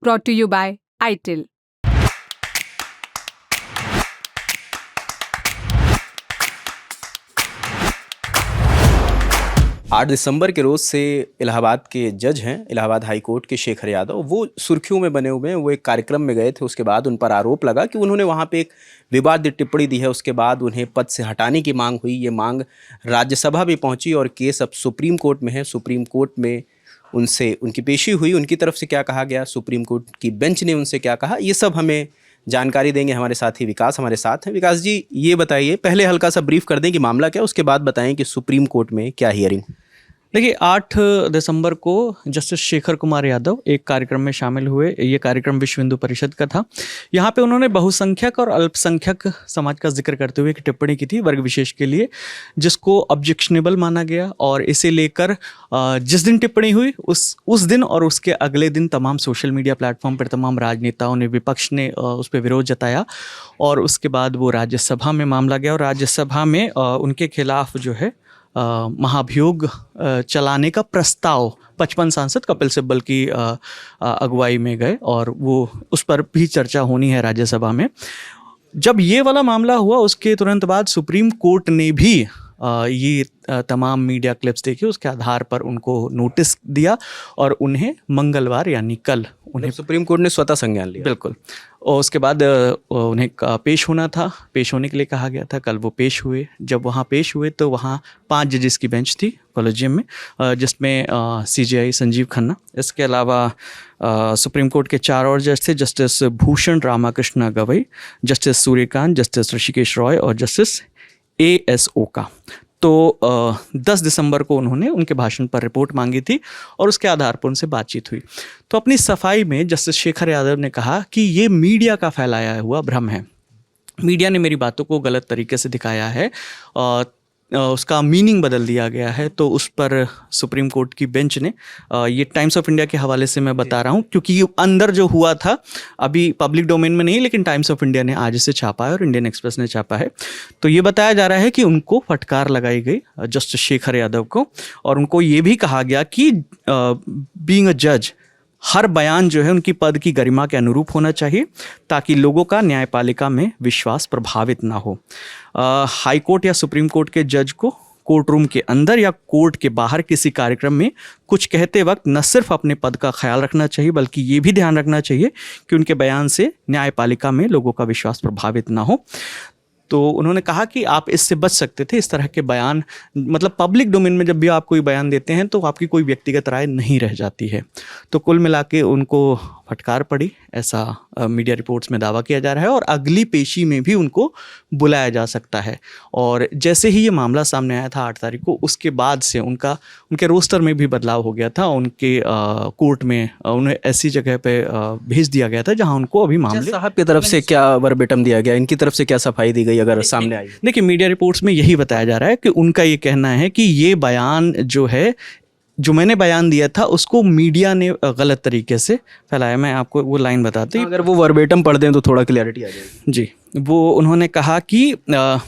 brought to you by ITIL. 8 दिसंबर के रोज़ से इलाहाबाद के जज हैं, इलाहाबाद हाई कोर्ट के शेखर यादव, वो सुर्खियों में बने हुए हैं। वो एक कार्यक्रम में गए थे, उसके बाद उन पर आरोप लगा कि उन्होंने वहाँ पे एक विवादित टिप्पणी दी है। उसके बाद उन्हें पद से हटाने की मांग हुई। ये मांग राज्यसभा भी पहुँची और केस अब सुप्रीम कोर्ट में है। सुप्रीम कोर्ट में उनसे उनकी पेशी हुई। उनकी तरफ से क्या कहा गया, सुप्रीम कोर्ट की बेंच ने उनसे क्या कहा, ये सब हमें जानकारी देंगे हमारे साथी विकास हमारे साथ हैं। विकास जी, ये बताइए, पहले हल्का सा ब्रीफ कर दें कि मामला क्या, उसके बाद बताएं कि सुप्रीम कोर्ट में क्या हियरिंग। देखिए, 8 दिसंबर को जस्टिस शेखर कुमार यादव एक कार्यक्रम में शामिल हुए। ये कार्यक्रम विश्व हिंदू परिषद का था। यहाँ पे उन्होंने बहुसंख्यक और अल्पसंख्यक समाज का जिक्र करते हुए एक टिप्पणी की थी वर्ग विशेष के लिए, जिसको ऑब्जेक्शनेबल माना गया। और इसे लेकर जिस दिन टिप्पणी हुई उस दिन और उसके अगले दिन तमाम सोशल मीडिया प्लेटफॉर्म पर तमाम राजनेताओं ने, विपक्ष ने उस पर विरोध जताया। और उसके बाद वो राज्यसभा में मामला गया और राज्यसभा में उनके खिलाफ जो है महाभियोग चलाने का प्रस्ताव 55 सांसद कपिल सिब्बल की अगुवाई में गए और वो उस पर भी चर्चा होनी है राज्यसभा में। जब ये वाला मामला हुआ उसके तुरंत बाद सुप्रीम कोर्ट ने भी ये तमाम मीडिया क्लिप्स देखी, उसके आधार पर उनको नोटिस दिया और उन्हें मंगलवार यानी कल उन्हें सुप्रीम कोर्ट ने स्वतः संज्ञान लिया। बिल्कुल। और उसके बाद उन्हें पेश होना था, पेश होने के लिए कहा गया था। कल वो पेश हुए। जब वहाँ पेश हुए तो वहाँ 5 जजेस की बेंच थी कॉलेजियम में, जिसमें CJI संजीव खन्ना, इसके अलावा सुप्रीम कोर्ट के 4 और जज थे, justice Bhushan Ramakrishna Gavai, justice Suryakant, justice Rishikesh Roy और जस्टिस ASO का। तो 10 दिसंबर को उन्होंने उनके भाषण पर रिपोर्ट मांगी थी और उसके आधार पर उनसे बातचीत हुई। तो अपनी सफाई में जस्टिस शेखर यादव ने कहा कि ये मीडिया का फैलाया हुआ भ्रम है। मीडिया ने मेरी बातों को गलत तरीके से दिखाया है, उसका मीनिंग बदल दिया गया है। तो उस पर सुप्रीम कोर्ट की बेंच ने, ये टाइम्स ऑफ इंडिया के हवाले से मैं बता रहा हूँ क्योंकि ये अंदर जो हुआ था अभी पब्लिक डोमेन में नहीं, लेकिन टाइम्स ऑफ इंडिया ने आज इसे छापा है और इंडियन एक्सप्रेस ने छापा है। तो ये बताया जा रहा है कि उनको फटकार लगाई गई जस्टिस शेखर यादव को और उनको ये भी कहा गया कि बीइंग अ जज हर बयान जो है उनकी पद की गरिमा के अनुरूप होना चाहिए ताकि लोगों का न्यायपालिका में विश्वास प्रभावित ना हो। हाई कोर्ट या सुप्रीम कोर्ट के जज को कोर्ट रूम के अंदर या कोर्ट के बाहर किसी कार्यक्रम में कुछ कहते वक्त न सिर्फ अपने पद का ख्याल रखना चाहिए बल्कि ये भी ध्यान रखना चाहिए कि उनके बयान से न्यायपालिका में लोगों का विश्वास प्रभावित ना हो। तो उन्होंने कहा कि आप इससे बच सकते थे। इस तरह के बयान, मतलब पब्लिक डोमेन में जब भी आप कोई बयान देते हैं तो आपकी कोई व्यक्तिगत राय नहीं रह जाती है। तो कुल मिला के उनको फटकार पड़ी, ऐसा मीडिया रिपोर्ट्स में दावा किया जा रहा है और अगली पेशी में भी उनको बुलाया जा सकता है। और जैसे ही ये मामला सामने आया था 8 तारीख को, उसके बाद से उनके रोस्टर में भी बदलाव हो गया था। उनके कोर्ट में उन्हें ऐसी जगह पे भेज दिया गया था जहां उनको अभी मामले साहब की तरफ से क्या वर्बेटम दिया गया, इनकी तरफ से क्या सफाई दी गई अगर सामने आई? देखिए, मीडिया रिपोर्ट्स में यही बताया जा रहा है कि उनका ये कहना है कि ये बयान जो मैंने बयान दिया था उसको मीडिया ने गलत तरीके से फैलाया। मैं आपको वो लाइन बताती हूँ, अगर वो वर्बेटम पढ़ दें तो थोड़ा क्लैरिटी आ जाएगी। जी, वो उन्होंने कहा कि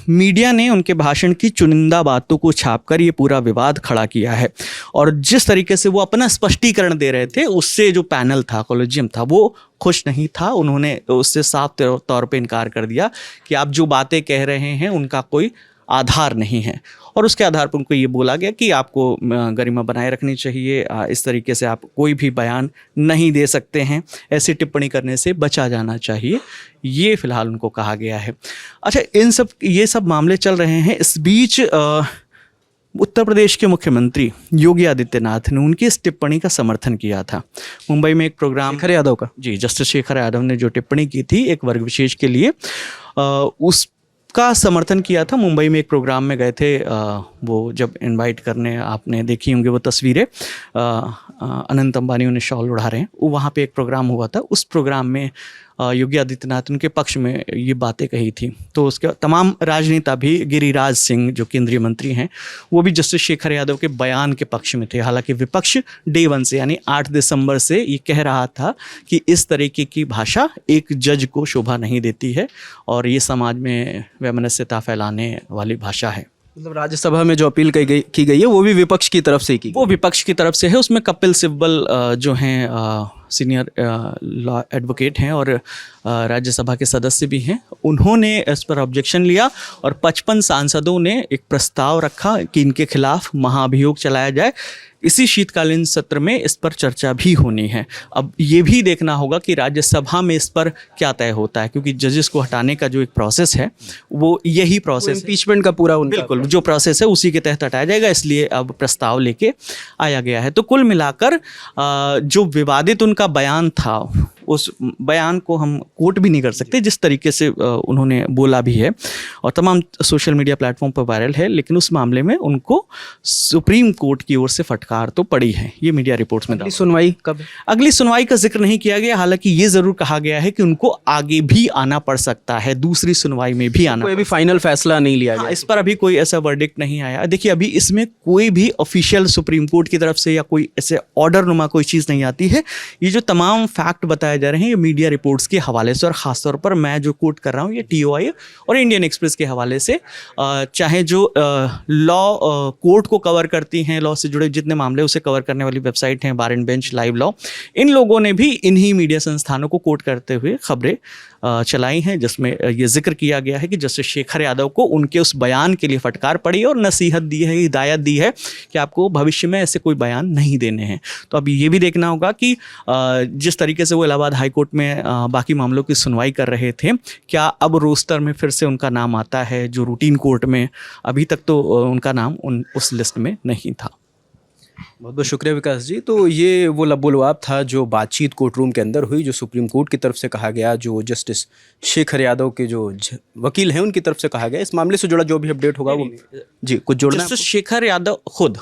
मीडिया ने उनके भाषण की चुनिंदा बातों को छापकर ये पूरा विवाद खड़ा किया है और जिस तरीके से वो अपना स्पष्टीकरण दे रहे थे उससे जो पैनल था, कॉलेजियम था, वो खुश नहीं था। उन्होंने उससे साफ तौर पे इनकार कर दिया कि आप जो बातें कह रहे हैं उनका कोई आधार नहीं है और उसके आधार पर उनको ये बोला गया कि आपको गरिमा बनाए रखनी चाहिए, इस तरीके से आप कोई भी बयान नहीं दे सकते हैं, ऐसी टिप्पणी करने से बचा जाना चाहिए। ये फिलहाल उनको कहा गया है। अच्छा, ये सब मामले चल रहे हैं। इस बीच उत्तर प्रदेश के मुख्यमंत्री योगी आदित्यनाथ ने उनकी इस टिप्पणी का समर्थन किया था। मुंबई में एक प्रोग्राम, शेखर यादव का, जी, जस्टिस शेखर यादव ने जो टिप्पणी की थी एक वर्ग विशेष के लिए, उसका समर्थन किया था। मुंबई में एक प्रोग्राम में गए थे, वो जब इनवाइट करने, आपने देखी होंगी वो तस्वीरें, अनंत अंबानी उन्हें शॉल उड़ा रहे हैं, वहाँ पे एक प्रोग्राम हुआ था। उस प्रोग्राम में योगी आदित्यनाथ उनके पक्ष में ये बातें कही थी। तो उसके तमाम राजनेता भी, गिरिराज सिंह जो केंद्रीय मंत्री हैं, वो भी जस्टिस शेखर यादव के बयान के पक्ष में थे। हालांकि विपक्ष डे 1 से यानी 8 दिसंबर से ये कह रहा था कि इस तरीके की भाषा एक जज को शोभा नहीं देती है और ये समाज में वैमनस्यता फैलाने वाली भाषा है। मतलब राज्यसभा में जो अपील की गई है वो भी विपक्ष की तरफ से ही की गई वो विपक्ष की तरफ से है। उसमें कपिल सिब्बल जो हैं सीनियर लॉ एडवोकेट हैं और राज्यसभा के सदस्य भी हैं, उन्होंने इस पर ऑब्जेक्शन लिया और 55 सांसदों ने एक प्रस्ताव रखा कि इनके खिलाफ महाभियोग चलाया जाए। इसी शीतकालीन सत्र में इस पर चर्चा भी होनी है। अब ये भी देखना होगा कि राज्यसभा में इस पर क्या तय होता है, क्योंकि जजेस को हटाने का जो एक प्रोसेस है वो यही प्रोसेस इम्पीचमेंट का पूरा उनका बिल्कुल जो प्रोसेस है उसी के तहत हटाया जाएगा, इसलिए अब प्रस्ताव लेके आया गया है। तो कुल मिलाकर जो विवादित उनका बयान था, उस बयान को हम कोट भी नहीं कर सकते जिस तरीके से उन्होंने बोला भी है और तमाम सोशल मीडिया प्लेटफॉर्म पर वायरल है, लेकिन उस मामले में उनको सुप्रीम कोर्ट की ओर से फटकार तो पड़ी है। ये मीडिया रिपोर्ट्स में सुनवाई कब? अगली सुनवाई का जिक्र नहीं किया गया, हालांकि ये जरूर कहा गया है कि उनको आगे भी आना पड़ सकता है, दूसरी सुनवाई में भी आना। कोई अभी फाइनल फैसला नहीं लिया गया इस पर अभी कोई ऐसा वर्डिक्ट नहीं आया। देखिए अभी इसमें कोई भी ऑफिशियल सुप्रीम कोर्ट की तरफ से या कोई ऐसे ऑर्डर नुमा कोई चीज़ नहीं आती है। ये जो तमाम फैक्ट बताए जा रहे हैं ये मीडिया रिपोर्ट्स के हवाले से, और ख़ासतौर पर मैं जो कोट कर रहा हूँ ये TOI और इंडियन एक्सप्रेस के हवाले से, चाहे जो लॉ कोर्ट को कवर करती हैं, लॉ से जुड़े जितने मामले उसे कवर करने वाली वेबसाइट हैं, बार एंड बेंच, लाइव लॉ, इन लोगों ने भी इन्हीं मीडिया संस्थानों को कोट करते हुए खबरें चलाई हैं, जिसमें ये जिक्र किया गया है कि जस्टिस शेखर यादव को उनके उस बयान के लिए फटकार पड़ी और नसीहत दी है, हिदायत दी है कि आपको भविष्य में ऐसे कोई बयान नहीं देने हैं। तो अब ये भी देखना होगा कि जिस तरीके से वो इलाहाबाद हाई कोर्ट में बाकी मामलों की सुनवाई कर रहे थे, क्या अब रोस्टर में फिर से उनका नाम आता है जो रूटीन कोर्ट में? अभी तक तो उनका नाम उस लिस्ट में नहीं था। बहुत बहुत शुक्रिया विकास जी। तो ये वो लबोलवाब था जो बातचीत कोर्ट रूम के अंदर हुई, जो सुप्रीम कोर्ट की तरफ से कहा गया, जो जस्टिस शेखर यादव के जो वकील हैं उनकी तरफ से कहा गया। इस मामले से जुड़ा जो भी अपडेट होगा वो जी कुछ जोड़ना। जस्टिस शेखर यादव खुद,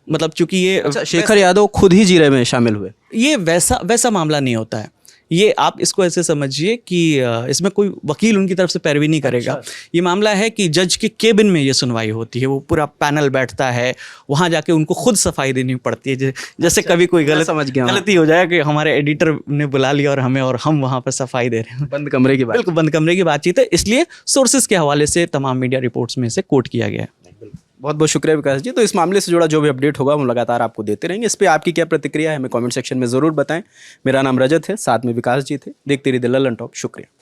मतलब चूंकि ये शेखर यादव खुद ही जीरे में शामिल हुए, ये वैसा मामला नहीं होता है। ये आप इसको ऐसे समझिए कि इसमें कोई वकील उनकी तरफ से पैरवी नहीं करेगा। ये मामला है कि जज के केबिन में ये सुनवाई होती है, वो पूरा पैनल बैठता है, वहाँ जाके उनको खुद सफाई देनी पड़ती है। जैसे कभी कोई गलती हो जाए कि हमारे एडिटर ने बुला लिया और हम वहाँ पर सफाई दे रहे हैं, बंद कमरे की बात, बिल्कुल बंद कमरे की बातचीत है। इसलिए सोर्सेज के हवाले से तमाम मीडिया रिपोर्ट्स में से कोट किया गया है। बहुत बहुत शुक्रिया विकास जी। तो इस मामले से जुड़ा जो भी अपडेट होगा हम लगातार आपको देते रहेंगे। इस पे आपकी क्या प्रतिक्रिया है हमें कमेंट सेक्शन में ज़रूर बताएं। मेरा नाम रजत है, साथ में विकास जी थे। देखते रहिए द ललन टॉप। शुक्रिया।